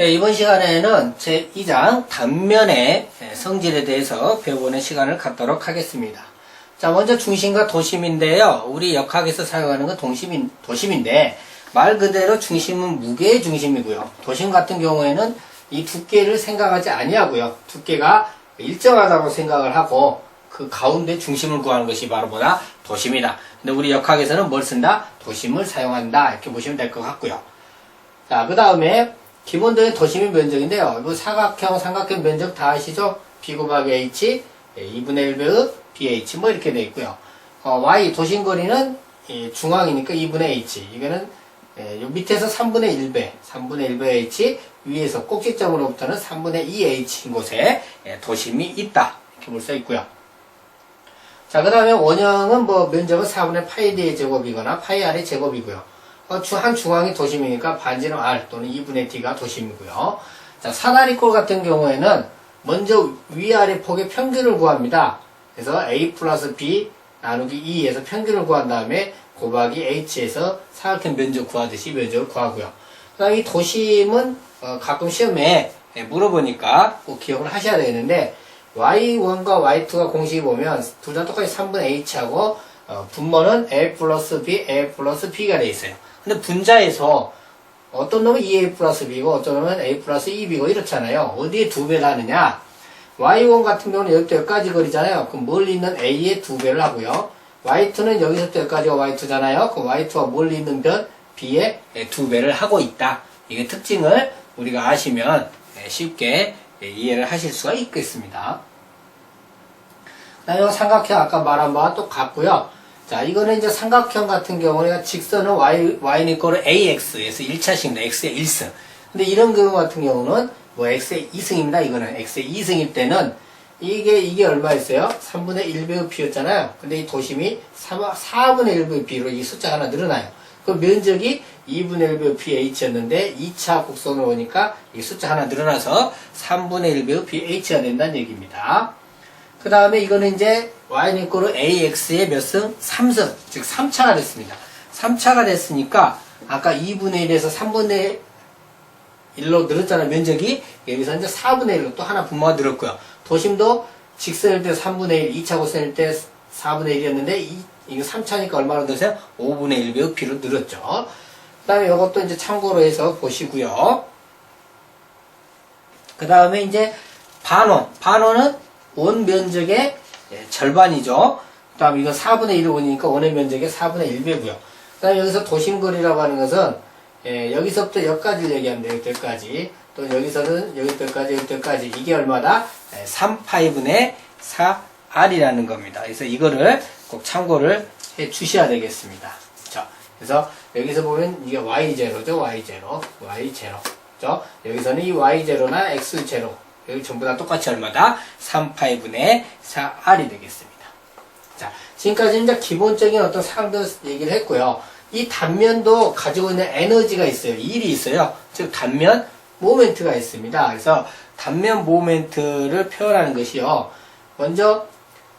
네, 이번 시간에는 제2장 단면의 성질에 대해서 배워보는 시간을 갖도록 하겠습니다. 자, 먼저 중심과 도심인데요. 우리 역학에서 사용하는 건 도심인데 말 그대로 중심은 무게의 중심이고요. 도심 같은 경우에는 이 두께를 생각하지 아니하고요. 두께가 일정하다고 생각을 하고 그 가운데 중심을 구하는 것이 바로 뭐다? 도심이다. 근데 우리 역학에서는 뭘 쓴다? 도심을 사용한다. 이렇게 보시면 될 것 같고요. 자, 그 다음에 기본적인 도심의 면적인데요. 뭐 사각형, 삼각형 면적 다 아시죠? B 곱하기 H, 2분의 1배의 BH 뭐 이렇게 되어 있고요. Y 도심거리는 중앙이니까 2분의 H. 이거는 요 밑에서 3분의 1배 H, 위에서 꼭지점으로부터는 3분의 2H인 곳에 도심이 있다. 이렇게 볼 수 있고요. 자, 그 다음에 원형은 뭐 면적은 4분의 파이 D의 제곱이거나 파이 R의 제곱이고요. 한 중앙이 도심이니까 반지름 R 또는 2분의 D가 도심이고요. 자, 사다리꼴 같은 경우에는 먼저 위아래 폭의 평균을 구합니다. 그래서 A 플러스 B 나누기 2에서 평균을 구한 다음에 곱하기 H에서 사각형 면적 구하듯이 면적을 구하고요. 그다음 이 도심은 가끔 시험에 물어보니까 꼭 기억을 하셔야 되는데 Y1과 Y2가 공식이 보면 둘 다 똑같이 3분의 H하고 분모는 A 플러스 B, A 플러스 B가 되어 있어요. 근데 분자에서 어떤 놈은 2A 플러스 B고 어떤 놈은 A 플러스 2B고 이렇잖아요. 어디에 2배를 하느냐? Y1 같은 경우는 여기부터 여기까지 거리잖아요. 그럼 멀리 있는 A에 2배를 하고요. Y2는 여기서부터 여기까지가 Y2잖아요. 그럼 Y2와 멀리 있는 변 B에 2배를 하고 있다. 이게 특징을 우리가 아시면 쉽게 이해를 하실 수가 있겠습니다. 그다음에 삼각형 아까 말한 바와 똑같고요. 자, 이거는 이제 삼각형 같은 경우는 직선은 y는 이꼴 ax에서 1차식입니다. x의 1승. 근데 이런 경우 같은 경우는 뭐 x의 2승입니다. 이거는 x의 2승일 때는 이게 얼마였어요? 3분의 1배의 b였잖아요. 근데 이 도심이 4분의 1배의 b로 이 숫자가 하나 늘어나요. 그 면적이 2분의 1배의 bh였는데 2차 곡선으로 오니까 이 숫자 하나 늘어나서 3분의 1배의 bh가 된다는 얘기입니다. 그 다음에 이거는 이제 y는 이꼴 ax의 몇 승? 3승. 즉 3차가 됐습니다. 3차가 됐으니까 아까 2분의 1에서 3분의 1로 늘었잖아요. 면적이. 여기서 이제 4분의 1로 또 하나 분모가 늘었고요. 도심도 직선일 때 3분의 1, 2차 곡선일 때 4분의 1이었는데 이거 3차니까 얼마나 늘었어요? 5분의 1배의 b로 늘었죠. 그 다음에 이것도 이제 참고로 해서 보시고요. 그 다음에 이제 반원. 반원은 원 면적의 절반이죠. 그 다음에 이거 4분의 1을 보니까 원의 면적의 4분의 1배고요. 그 다음에 여기서 도심거리라고 하는 것은 여기서부터 여기까지를 얘기합니다. 여기까지. 또 여기서는 여기까지 여기까지. 이게 얼마다? 3파이분의 4R이라는 겁니다. 그래서 이거를 꼭 참고를 해 주셔야 되겠습니다. 자, 그래서 여기서 보면 이게 Y0죠. Y0. 그죠? 여기서는 이 Y0나 X0. 여기 전부 다 똑같이 얼마다? 3파이분의 4R이 되겠습니다. 자, 지금까지 이제 기본적인 어떤 사항들 얘기를 했고요. 이 단면도 가지고 있는 에너지가 있어요. 일이 있어요. 즉, 단면 모멘트가 있습니다. 그래서 단면 모멘트를 표현하는 것이요. 먼저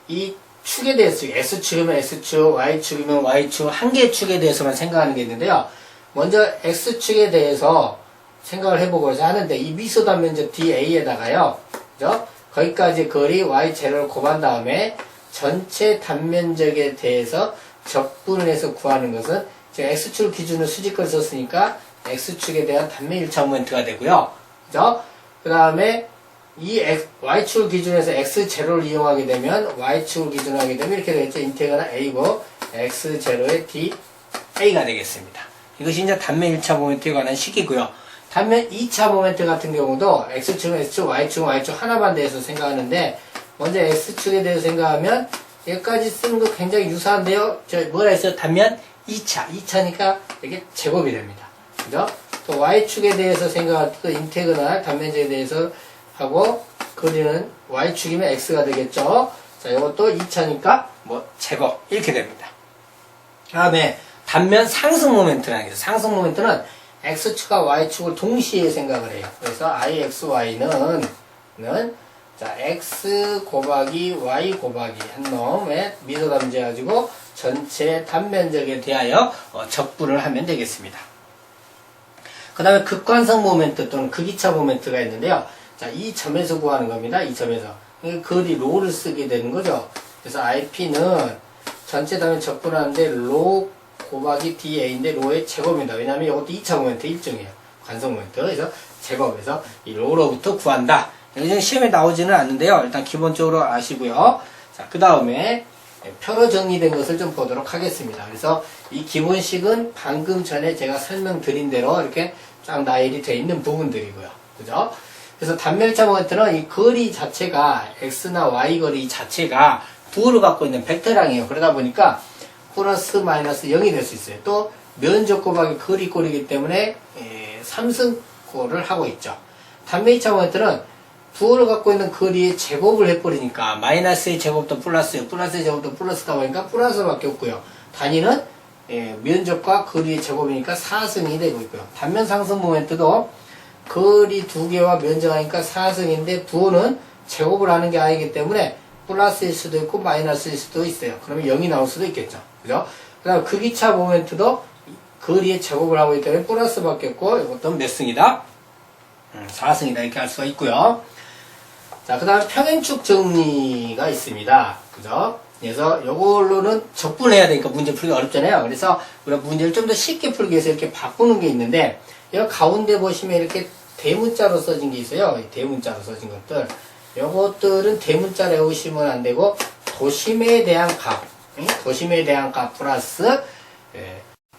이 축에 대해서 X축이면 X축, Y축이면 Y축, 한 개의 축에 대해서만 생각하는 게 있는데요. 먼저 X축에 대해서 생각을 해보고자 하는데 이 미소 단면적 DA에다가요. 그죠? 거기까지 거리 Y0를 곱한 다음에 전체 단면적에 대해서 적분을 해서 구하는 것은 지금 X축 기준으로 수직을 썼으니까 X축에 대한 단면 1차 모멘트가 되고요. 그죠? 그 다음에 이 Y축을 기준에서 X0를 이용하게 되면 Y축을 기준으로 하게 되면 이렇게 되겠죠. 인테그랄 A고 X0의 DA가 되겠습니다. 이것이 이제 단면 1차 모멘트에 관한 식이고요. 단면 2차 모멘트 같은 경우도 X축은 X축, Y축은 Y축 하나만 대해서 생각하는데 먼저 X축에 대해서 생각하면 여기까지 쓰는 거 굉장히 유사한데요. 뭐라 했어요? 단면 2차. 2차니까 이게 제곱이 됩니다. 그죠? 또 Y축에 대해서 생각할 때 인테그랄 단면적에 대해서 하고 거리는 Y축이면 X가 되겠죠. 자, 이것도 2차니까 뭐 제곱 이렇게 됩니다. 다음에 단면 상승 모멘트라는 게 있어요. 상승 모멘트는 X축과 Y축을 동시에 생각을 해요. 그래서 IXY는 자, X 곱하기 Y 곱하기 한 놈의 미소 담재가지고 전체 단면적에 대하여 적분을 하면 되겠습니다. 그 다음에 극관성 모멘트 또는 극이차 모멘트가 있는데요. 자, 이 점에서 구하는 겁니다. 이 점에서. 거리 로를 쓰게 되는 거죠. 그래서 IP는 전체 단위 적분하는데 로 곱하기 DA인데 로의 제곱입니다. 왜냐하면 이것도 2차 모멘트 일정이에요. 관성 모멘트. 그래서 제곱해서 이 로로부터 구한다. 이건 시험에 나오지는 않는데요. 일단 기본적으로 아시고요. 자, 그 다음에 표로 정리된 것을 좀 보도록 하겠습니다. 그래서 이 기본식은 방금 전에 제가 설명드린 대로 이렇게 쫙 나열이 되어 있는 부분들이고요. 그죠? 그래서 단면차 모멘트는 이 거리 자체가 X나 Y 거리 자체가 부호를 갖고 있는 벡터량이에요. 그러다 보니까 플러스 마이너스 0이 될 수 있어요. 또 면적 곱하기 거리 꼴이기 때문에 삼승꼴을 하고 있죠. 단면차 모멘트는 부호를 갖고 있는 거리의 제곱을 해버리니까 마이너스의 제곱도 플러스예요. 플러스의 제곱도 플러스다 보니까 플러스밖에 없고요. 단위는 면적과 거리의 제곱이니까 4승이 되고 있고요. 단면 상승 모멘트도 거리 두 개와 면적하니까 4승인데 부호는 제곱을 하는 게 아니기 때문에 플러스일 수도 있고 마이너스일 수도 있어요. 그러면 0이 나올 수도 있겠죠. 그죠? 그 다음 극이차 모멘트도 거리의 제곱을 하고 있기 때문에 플러스밖에 없고 이것도 몇 승이다? 4승이다 이렇게 할 수가 있고요. 자, 그 다음 평행축 정리가 있습니다. 그죠? 그래서 요걸로는 적분해야 되니까 문제 풀기 어렵잖아요. 그래서 우리가 문제를 좀 더 쉽게 풀기 위해서 이렇게 바꾸는 게 있는데, 여기 가운데 보시면 이렇게 대문자로 써진 게 있어요. 이 대문자로 써진 것들. 요것들은 대문자로 외우시면 안 되고, 도심에 대한 값, 도심에 대한 값 플러스,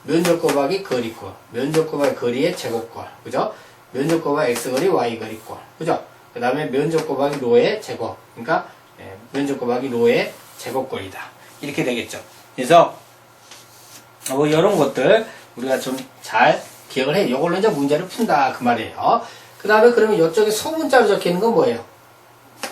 면적 곱하기 거리꼴, 면적 곱하기 거리의 제곱꼴, 그죠? 면적 곱하기 x거리, y거리꼴, 그죠? 그 다음에 면적 곱하기 로의 제곱, 그러니까 면적 곱하기 로의 제곱꼴이다. 이렇게 되겠죠. 그래서 뭐 이런 것들 우리가 좀 잘 기억을 해. 이걸로 이제 문제를 푼다 그 말이에요. 그 다음에 그러면 이쪽에 소문자로 적혀 있는 건 뭐예요?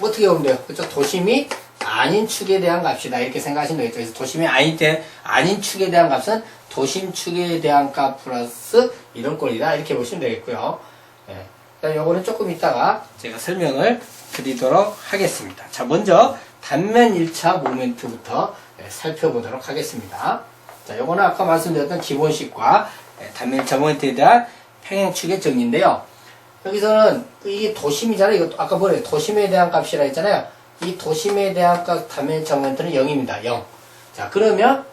어떻게 보면 돼요? 그렇죠? 도심이 아닌 축에 대한 값이다 이렇게 생각하시면 되겠죠. 그래서 도심이 아닌 축에 대한 값은 도심 축에 대한 값 플러스 이런 꼴이다 이렇게 보시면 되겠고요. 요거는 조금 이따가 제가 설명을 드리도록 하겠습니다. 자, 먼저 단면 1차 모멘트부터 살펴보도록 하겠습니다. 자, 요거는 아까 말씀드렸던 기본식과 단면 1차 모멘트에 대한 평행축의 정리인데요. 여기서는 이게 도심이잖아요. 이거 아까 뭐래요? 도심에 대한 값이라 했잖아요. 이 도심에 대한 값 단면 1차 모멘트는 0입니다. 0. 자, 그러면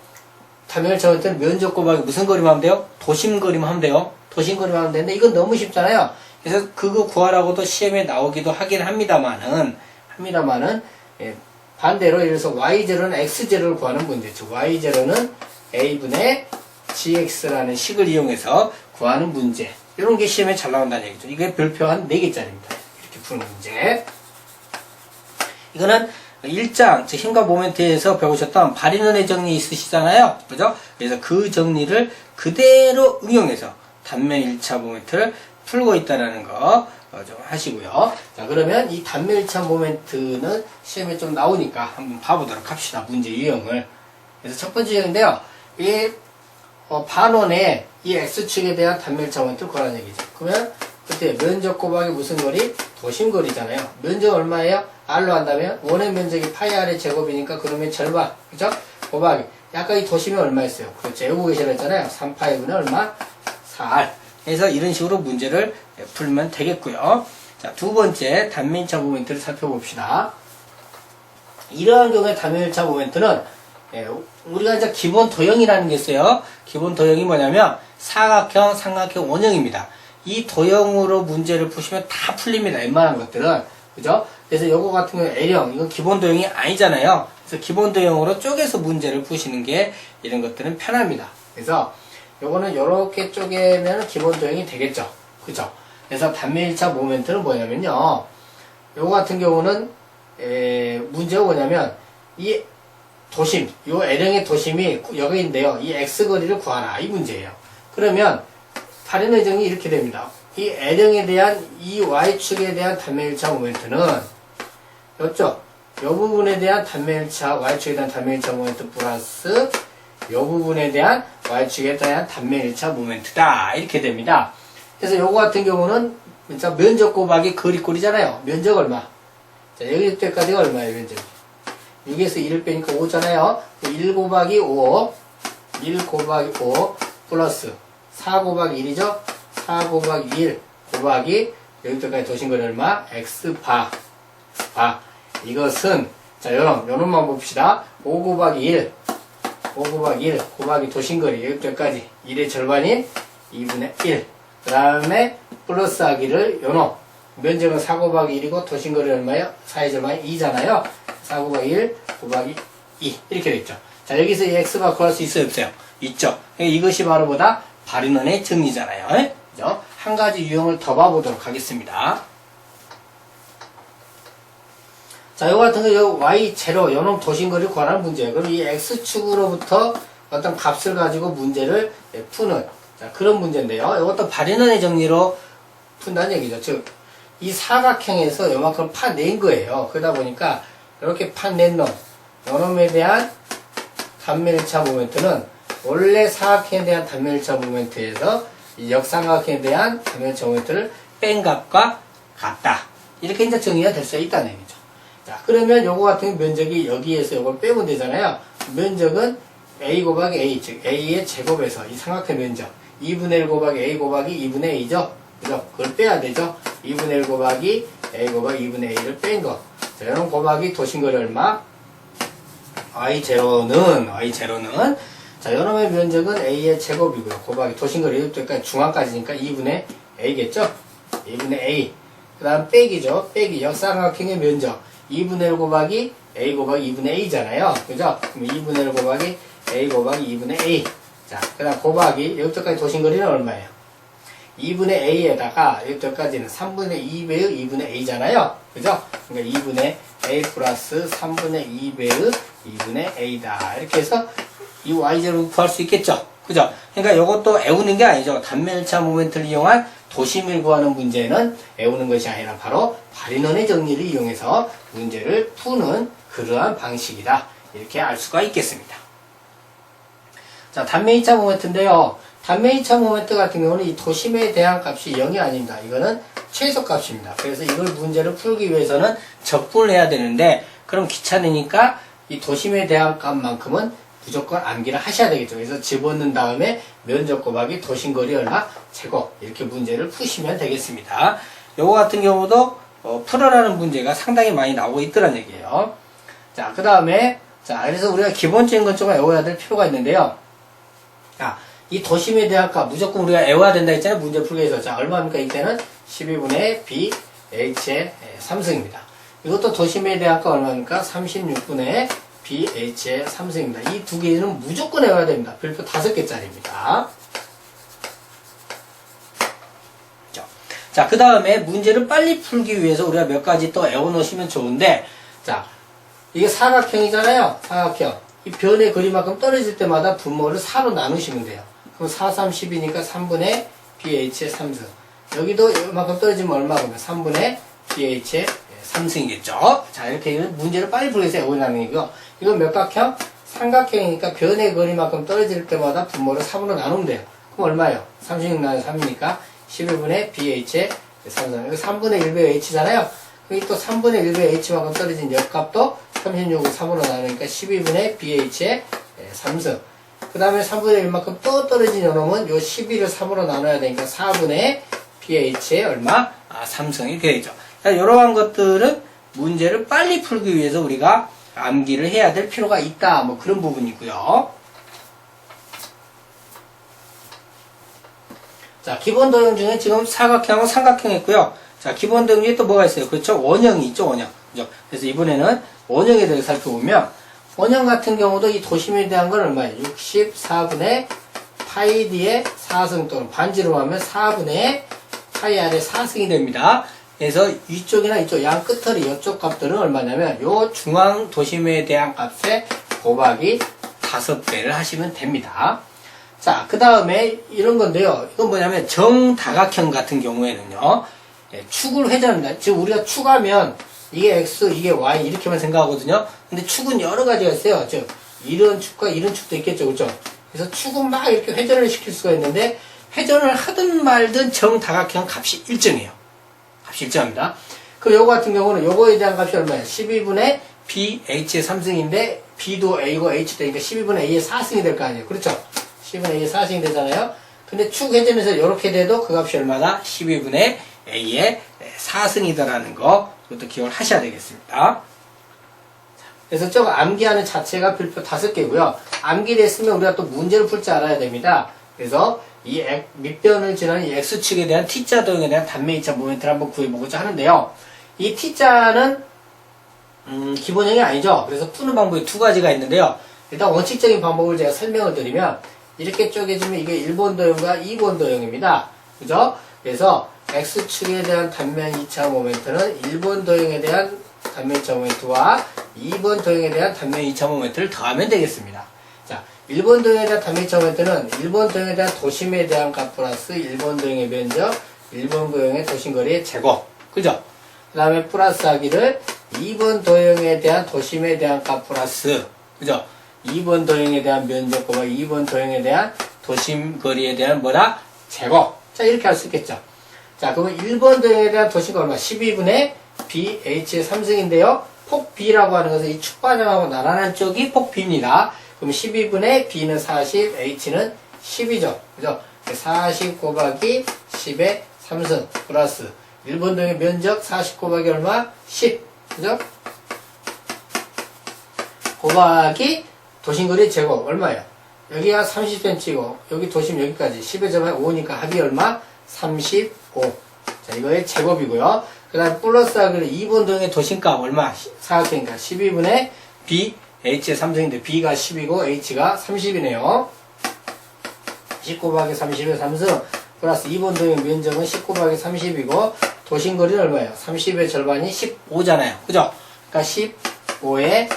단면 1차 모멘트는 면적 곱하기 무슨 거리만 하면 돼요? 도심 거리만 하면 돼요. 도심 거리만 하면 되는데 이건 너무 쉽잖아요. 그래서 그거 구하라고도 시험에 나오기도 하긴 합니다만은 반대로 예를 들어서 y0는 x0를 구하는 문제죠. y0는 a분의 gx라는 식을 이용해서 구하는 문제. 이런 게 시험에 잘 나온다는 얘기죠. 이게 별표 한 4개짜리입니다. 이렇게 푸는 문제. 이거는 1장, 즉 힘과 모멘트에서 배우셨던 발인원의 정리 있으시잖아요. 그죠? 그래서 그 정리를 그대로 응용해서 단면 1차 모멘트를 풀고 있다는 거 좀 하시고요. 자, 그러면 이 단면 1차 모멘트는 시험에 좀 나오니까 한번 봐보도록 합시다. 문제 유형을. 그래서 첫 번째 유형인데요. 이 반원의 이 x축에 대한 단면 1차 모멘트를 구하라는 얘기죠. 그러면 그때 면적 곱하기 무슨 거리? 도심거리잖아요. 면적 얼마예요? r로 한다면 원의 면적이 파이 r의 제곱이니까 그러면 절반. 그죠? 곱하기. 아까 이 도심이 얼마였어요? 그렇죠. 외우고 계시라 했잖아요. 3파이분의 얼마? 4r. 그래서 이런 식으로 문제를 풀면 되겠고요. 자, 두 번째 단면 1차 모멘트를 살펴봅시다. 이러한 경우에 단면 1차 모멘트는 우리가 이제 기본 도형이라는 게 있어요. 기본 도형이 뭐냐면 사각형, 삼각형, 원형입니다. 이 도형으로 문제를 푸시면 다 풀립니다. 웬만한 것들은. 그죠? 그래서 요거 같은 경우는 L형, 이건 기본 도형이 아니잖아요. 그래서 기본 도형으로 쪼개서 문제를 푸시는 게 이런 것들은 편합니다. 그래서 요거는 요렇게 쪼개면 기본 도형이 되겠죠. 그죠? 그래서 단면 1차 모멘트는 뭐냐면요. 요거 같은 경우는, 문제가 뭐냐면, 이 도심, 요 L형의 도심이 여기인데요. 이 X거리를 구하라. 이 문제예요. 그러면, 발현의 정이 이렇게 됩니다. 이 L형에 대한, 이 Y축에 대한 단면 1차 모멘트는, 였죠? 요 부분에 대한 단면 1차, Y축에 대한 단면 1차 모멘트 플러스, 요 부분에 대한 Y축에 대한 단면 1차 모멘트다. 이렇게 됩니다. 그래서 요거 같은 경우는 진짜 면적 곱하기 거리꼴이잖아요. 면적 얼마? 자, 여기까지가 얼마예요, 면적? 6에서 1을 빼니까 5잖아요. 1 곱하기 5, 1 곱하기 5 플러스 4 곱하기 1이죠? 4 곱하기 1 곱하기 여기까지 도신거리 얼마? x바. 이것은 자 요놈만 봅시다. 5 곱하기 1 곱하기 도신거리 여기까지 1의 절반인 2분의 1. 그 다음에 플러스 하기를 요놈 면적은 4 곱하기 1이고 도신거리 얼마예요? 4의 절반이 2잖아요. 4 곱하기 1 곱하기 2 이렇게 됐죠. 자 여기서 이 x바 구할 수 있어요 없어요? 있죠. 이것이 바로 뭐다? 바리논의 정리잖아요. 그죠? 한 가지 유형을 더 봐보도록 하겠습니다. 자 요거 같은 거 요 y0 요놈 도신거리를 구하는 문제예요. 그럼 이 x축으로부터 어떤 값을 가지고 문제를 푸는 자, 그런 문제인데요. 이것도 바리논의 정리로 푼다는 얘기죠. 즉 이 사각형에서 요만큼 파낸 거예요. 그러다 보니까 이렇게 파낸 놈 요놈에 대한 단면일차 모멘트는 원래 사각형에 대한 단면일차 모멘트에서 이 역삼각형에 대한 단면일차 모멘트를 뺀 값과 같다. 이렇게 이제 정리가 될 수 있다는 얘기죠. 자, 그러면 요거 같은 면적이 여기에서 요걸 빼면 되잖아요. 면적은 a 곱하기 a, 즉 a의 제곱에서 이 삼각형 면적 2분의 1 곱하기 a 곱하기 2분의 a죠. 그죠? 그걸 빼야 되죠. 2분의 1 곱하기 a 곱하기 2분의 a를 뺀 거. 자, 이런 곱하기 도신거리 얼마? y0는 자, 요놈의 면적은 a의 제곱이고요. 곱하기 도신거리 여기까지 중앙까지니까 2분의 a겠죠? 2분의 a. 그 다음 빼기죠. 빼기 역삼각형의 면적 2분의 1 곱하기 a 곱하기 2분의 a잖아요. 그죠? 그럼 2분의 1 곱하기 a 곱하기 2분의 a. 자, 그 다음 곱하기 여기까지 도신거리는 얼마예요? 2분의 a에다가 여기까지는 3분의 2배의 2분의 a잖아요. 그죠? 그러니까 2분의 a 플러스 3분의 2배의 2분의 a다. 이렇게 해서 이 y0을 구할 수 있겠죠? 그죠? 그러니까 이것도 애우는 게 아니죠. 단면일차 모멘트를 이용한 도심을 구하는 문제는 애우는 것이 아니라 바로 바리논의 정리를 이용해서 문제를 푸는 그러한 방식이다. 이렇게 알 수가 있겠습니다. 자, 단면일차 모멘트인데요. 단면일차 모멘트 같은 경우는 이 도심에 대한 값이 0이 아닙니다. 이거는 최소값입니다. 그래서 이걸 문제를 풀기 위해서는 적분을 해야 되는데 그럼 귀찮으니까 이 도심에 대한 값만큼은 무조건 암기를 하셔야 되겠죠. 그래서 집어넣은 다음에 면적 곱하기 도심거리 얼마 제곱 이렇게 문제를 푸시면 되겠습니다. 요거 같은 경우도 풀어라는 문제가 상당히 많이 나오고 있더란 얘기예요. 자, 그 다음에 자, 그래서 우리가 기본적인 것 좀 외워야 될 필요가 있는데요. 자, 이 도심에 대한 값 무조건 우리가 외워야 된다 했잖아요. 문제 풀기 위해서. 자, 얼마입니까? 이때는 12분의 b h의 3승입니다. 이것도 도심에 대한 값 얼마입니까? 36분의 bh의 3승입니다. 이 두 개는 무조건 외워야 됩니다. 별표 5개짜리입니다. 자, 그 다음에 문제를 빨리 풀기 위해서 우리가 몇 가지 또 외워놓으시면 좋은데, 자, 이게 사각형이잖아요. 사각형. 이 변의 거리만큼 떨어질 때마다 분모를 4로 나누시면 돼요. 그럼 4, 3, 10이니까 3분의 bh의 3승. 여기도 이만큼 떨어지면 얼마고요? 3분의 bh의 3승이겠죠? 자, 이렇게 문제를 빨리 풀기 위해서 외우라는 얘기고, 이건 몇 각형? 삼각형이니까 변의 거리만큼 떨어질 때마다 분모를 3으로 나누면 돼요. 그럼 얼마예요? 36 나누면 3이니까 11분의 bh의 3승. 여기 3분의 1배 h잖아요. 여기 또 3분의 1배 h만큼 떨어진 역값도 36을 3으로 나누니까 12분의 bh의 3승. 그 다음에 3분의 1만큼 또 떨어진 요놈은 요 12를 3으로 나눠야 되니까 4분의 bh의 얼마? 3승이 되죠. 이러한 것들은 문제를 빨리 풀기 위해서 우리가 암기를 해야 될 필요가 있다. 뭐 그런 부분이고요. 자, 기본 도형 중에 지금 사각형하고 삼각형이 있고요. 자, 기본 도형 중에 또 뭐가 있어요? 그렇죠? 원형이 있죠, 원형. 그죠? 그래서 이번에는 원형에 대해서 살펴보면, 원형 같은 경우도 이 도심에 대한 건 얼마예요? 64분의 파이 d의 4승 또는 반지로 하면 4분의 파이 r의 4승이 됩니다. 그래서 이쪽이나 이쪽 양 끝털이 이쪽 값들은 얼마냐면 요 중앙 도심에 대한 값에 곱하기 5배를 하시면 됩니다. 자, 그 다음에 이런 건데요. 이건 뭐냐면 정다각형 같은 경우에는요. 축을 회전한다. 지금 우리가 축하면 이게 x, 이게 y 이렇게만 생각하거든요. 근데 축은 여러 가지가 있어요. 즉 이런 축과 이런 축도 있겠죠. 그렇죠? 그래서 축은 막 이렇게 회전을 시킬 수가 있는데 회전을 하든 말든 정다각형 값이 일정해요. 값이 일정합니다. 그럼 요거 같은 경우는 요거에 대한 값이 얼마예요? 12분의 bh의 3승인데 b도 a고 h도 되니까 12분의 a의 4승이 될 거 아니에요. 그렇죠? 12분의 a의 4승이 되잖아요. 근데 축 회전에서 이렇게 돼도 그 값이 얼마다? 12분의 a의 4승이다라는 거 그것도 기억을 하셔야 되겠습니다. 그래서 저거 암기하는 자체가 별표 5개고요. 암기됐으면 우리가 또 문제를 풀 줄 알아야 됩니다. 그래서 이 밑변을 지나는 이 x축에 대한 t자 도형에 대한 단면 2차 모멘트를 한번 구해보고자 하는데요. 이 t자는 기본형이 아니죠. 그래서 푸는 방법이 두 가지가 있는데요. 일단 원칙적인 방법을 제가 설명을 드리면 이렇게 쪼개주면 이게 1번 도형과 2번 도형입니다. 그죠? 그래서 x축에 대한 단면 2차 모멘트는 1번 도형에 대한 단면 2차 모멘트와 2번 도형에 대한 단면 2차 모멘트를 더하면 되겠습니다. 자, 1번 도형에 대한 단면 2차 모멘트는 1번 도형에 대한 도심에 대한 값 플러스 1번 도형의 면적, 1번 도형의 도심거리의 제곱. 그죠? 그 다음에 플러스 하기를 2번 도형에 대한 도심에 대한 값 플러스, 그죠? 2번 도형에 대한 면적과 2번 도형에 대한 도심거리에 대한 뭐다? 제곱. 자, 이렇게 할 수 있겠죠. 자, 그러면 1번 도형에 대한 도심거리 얼마? 12분의 BH의 3승인데요. 폭 B라고 하는 것은 이 축반영하고 나란한 쪽이 폭 B입니다. 그럼 12분의 B는 40, H는 10이죠. 그죠? 40 곱하기 10의 3승 플러스 1번 도형의 면적 40 곱하기 얼마? 10. 그죠? 곱하기 도심거리 제곱 얼마예요? 여기가 30cm고 여기 도심 여기까지 10에 접하면 5니까 합이 얼마? 35. 자, 이거의 제곱이고요. 그 다음에 플러스 하기를 2번 도형의 도심값 얼마? 사각형이니까 12분의 B, H의 3승인데 B가 10이고 H가 30이네요. 10 곱하기 30의 3승 플러스 2번 도형의 면적은 10 곱하기 30이고 도심거리는 얼마예요? 30의 절반이 15잖아요. 그죠? 그러니까 15의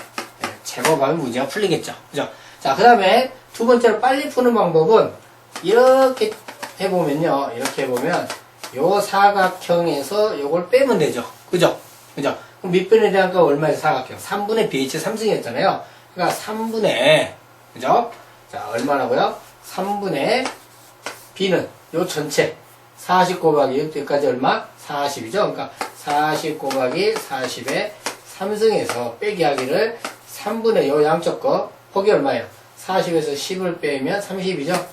제곱하면 문제가 풀리겠죠. 그죠? 자, 그 다음에 두 번째로 빨리 푸는 방법은 이렇게 해보면요. 이렇게 해보면 요 사각형에서 요걸 빼면 되죠. 그죠? 그죠? 그럼 밑변에 대한 값 얼마예요? 사각형. 3분의 BH 3승이었잖아요. 그러니까 3분의, 그죠? 자, 얼마라고요? 3분의 B는 요 전체 40 곱하기 여기까지 얼마? 40이죠. 그러니까 40 곱하기 40의 3승에서 빼기 하기를 3분의 요 양쪽 거 폭이 얼마예요? 40에서 10을 빼면 30이죠.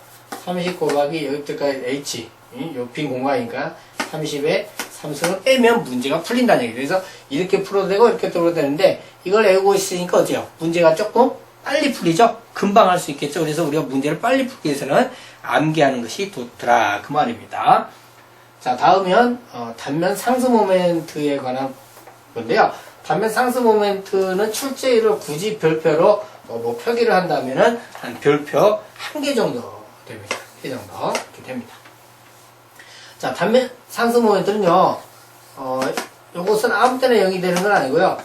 30 곱하기 여기까지 H 요 빈 공간이니까 30에 3승을 빼면 문제가 풀린다는 얘기예요. 그래서 이렇게 풀어도 되고 이렇게 풀어도 되는데 이걸 외우고 있으니까 어때요? 문제가 조금 빨리 풀리죠? 금방 할 수 있겠죠? 그래서 우리가 문제를 빨리 풀기 위해서는 암기하는 것이 좋더라 그 말입니다. 자, 다음은 단면 상승 모멘트에 관한 건데요. 단면 상승 모멘트는 출제율을 굳이 별표로 뭐 표기를 한다면은 한 별표 1개 정도 됩니다. 1개 정도 이렇게 됩니다. 자, 단면 상승 모멘트는요, 요것은 아무 때나 0이 되는 건 아니고요.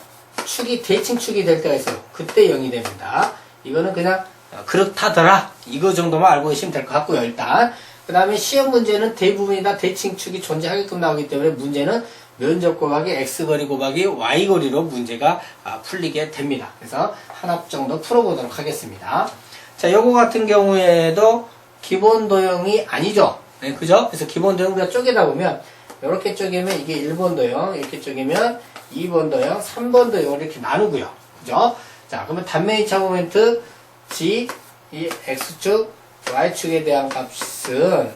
축이 대칭축이 될 때가 있어요. 그때 0이 됩니다. 이거는 그냥 그렇다더라 이거 정도만 알고 계시면 될 것 같고요. 일단 그 다음에 시험 문제는 대부분이 다 대칭축이 존재하게끔 나오기 때문에 문제는 면적 곱하기 x거리 곱하기 y거리로 문제가 풀리게 됩니다. 그래서 하나 정도 풀어보도록 하겠습니다. 자, 요거 같은 경우에도 기본 도형이 아니죠. 네, 그죠? 그래서 기본 도형 우리가 쪼개다 보면 이렇게 쪼개면 이게 1번 도형, 이렇게 쪼개면 2번 도형, 3번 도형을 이렇게 나누고요. 그죠? 자, 그러면 단면 2차 모멘트 G, 이 x축, y축에 대한 값은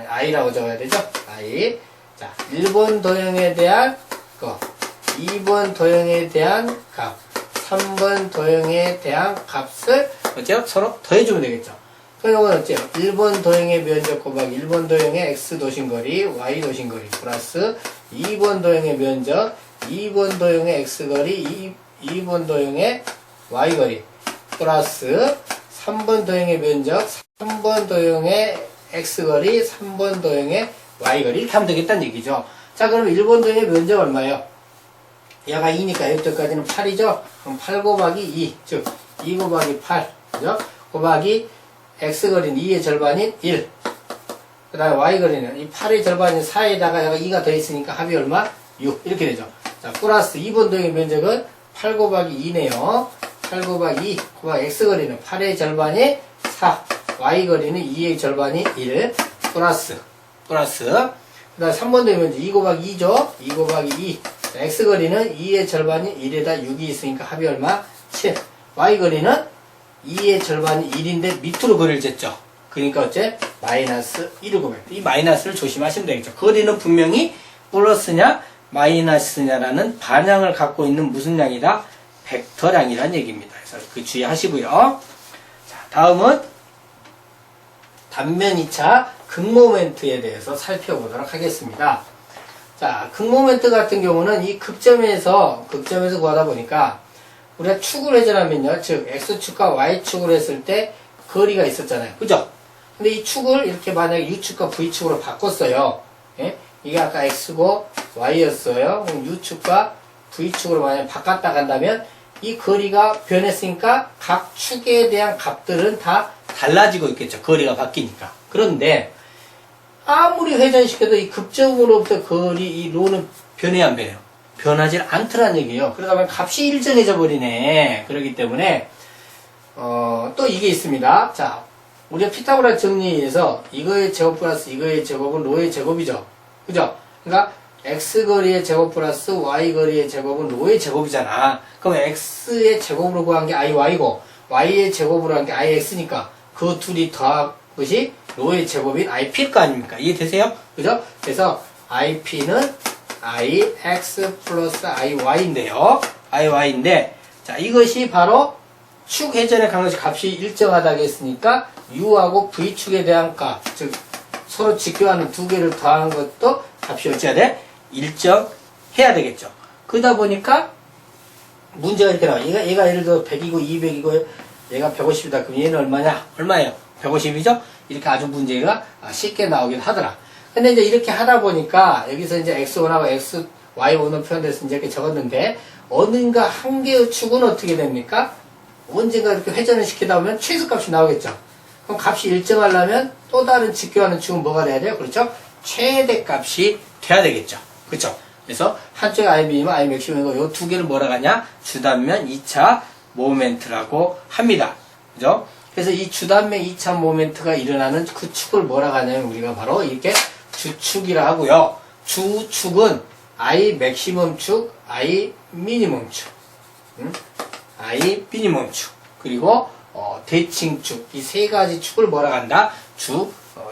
i라고 적어야 되죠? i. 자, 1번 도형에 대한 거, 2번 도형에 대한 값, 3번 도형에 대한 값을 어째요? 서로 더해주면 되겠죠. 그럼 이건 어째요? 1번 도형의 면적 곱하기 1번 도형의 x 도심거리, y 도심거리 플러스 2번 도형의 면적, 2번 도형의 x거리, 2번 도형의 y거리 플러스 3번 도형의 면적, 3번 도형의 x거리, 3번 도형의 y거리 이렇게 하면 되겠다는 얘기죠. 자, 그럼 1번 도형의 면적 얼마예요? 얘가 2니까 여기까지는 8이죠? 그럼 8 곱하기 2, 즉 2 곱하기 8, 그죠? 곱하기 x거리는 2의 절반인 1. 그 다음에 y거리는 이 8의 절반인 4에다가 얘가 2가 더 있으니까 합이 얼마? 6. 이렇게 되죠. 자, 플러스 2번 도형의 면적은 8 곱하기 2네요. 8 곱하기 2 곱하기 x거리는 8의 절반이 4. y거리는 2의 절반이 1. 플러스. 그 다음에 3번 도형은 2 곱하기 2죠. 2 곱하기 2. 자, x거리는 2의 절반이 1에다 6이 있으니까 합이 얼마? 7. y거리는 2의 절반이 1인데 밑으로 거리를 쟀죠. 그러니까 어째? 마이너스 119. 이 마이너스를 조심하시면 되겠죠. 거리는 분명히 플러스냐 마이너스냐라는 반향을 갖고 있는 무슨 양이다? 벡터량이라는 얘기입니다. 그래서 그 주의하시고요. 자, 다음은 단면 2차 극모멘트에 대해서 살펴보도록 하겠습니다. 자, 극모멘트 같은 경우는 이 극점에서 구하다 보니까 우리가 축을 회전하면요, 즉 X축과 Y축을 했을 때 거리가 있었잖아요. 그죠? 근데 이 축을 이렇게 만약에 U축과 V축으로 바꿨어요. 예? 이게 아까 X고 Y였어요. 그럼 U축과 V축으로 만약에 바꿨다 간다면 이 거리가 변했으니까 각 축에 대한 값들은 다 달라지고 있겠죠. 거리가 바뀌니까. 그런데 아무리 회전시켜도 이 급점으로부터 거리, 이 로는 변해야 안 변해요? 변하지 않더란 얘기예요. 그러다 보면 값이 일정해져 버리네. 그렇기 때문에 또 이게 있습니다. 자, 우리가 피타고라 정리에서 이거의 제곱 플러스 이거의 제곱은 로의 제곱이죠. 그죠? 그러니까 x거리의 제곱 플러스 y거리의 제곱은 로의 제곱이잖아. 그럼 x의 제곱으로 구한 게 iy고 y의 제곱으로 한 게 ix니까 그 둘이 더한 것이 로의 제곱인 ip일 거 아닙니까? 이해되세요? 그죠? 그래서 ip는 ix 플러스 iy인데요. iy인데 자, 이것이 바로 축 회전에 간 것이 값이 일정하다고 했으니까 u하고 v축에 대한 값, 즉 서로 직교하는 두 개를 더하는 것도 값이 어찌해야 돼? 일정해야 되겠죠. 그러다 보니까 문제가 이렇게 나와. 얘가 예를 들어 100이고 200이고 얘가 150이다. 그럼 얘는 얼마냐? 얼마예요? 150이죠? 이렇게 아주 문제가 쉽게 나오긴 하더라. 근데 이제 이렇게 하다 보니까 여기서 이제 x1하고 y1은 표현돼서 이제 이렇게 적었는데 어딘가 한 개의 축은 어떻게 됩니까? 언젠가 이렇게 회전을 시키다 보면 최소값이 나오겠죠. 그럼 값이 일정하려면 또 다른 직교하는 축은 뭐가 돼야 돼요? 그렇죠? 최대값이 돼야 되겠죠. 그렇죠? 그래서 한쪽에 imin이면 imaxim이고 요 두 개를 뭐라고 하냐? 주단면 2차 모멘트라고 합니다. 그죠? 그래서 이 주단면 2차 모멘트가 일어나는 그 축을 뭐라고 하냐면 우리가 바로 이렇게 주축이라 하고요. 주축은 I 맥시멈 축, I 미니멈 축, I 미니멈 축, 그리고 대칭축, 이 세 가지 축을 뭐라고 한다?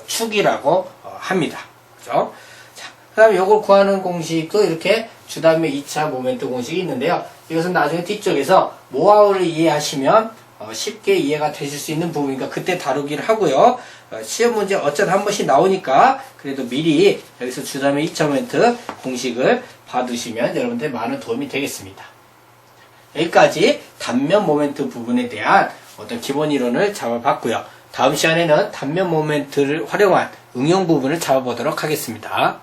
축이라고 합니다. 그죠? 자, 그 다음에 요걸 구하는 공식도 이렇게 주단면 2차 모멘트 공식이 있는데요. 이것은 나중에 뒤쪽에서 모아오를 이해하시면 쉽게 이해가 되실 수 있는 부분이니까 그때 다루기를 하고요. 시험 문제 어쩌다 한 번씩 나오니까 그래도 미리 여기서 주단면 2차 모멘트 공식을 봐두시면 여러분들 많은 도움이 되겠습니다. 여기까지 단면 모멘트 부분에 대한 어떤 기본 이론을 잡아봤고요. 다음 시간에는 단면 모멘트를 활용한 응용 부분을 잡아보도록 하겠습니다.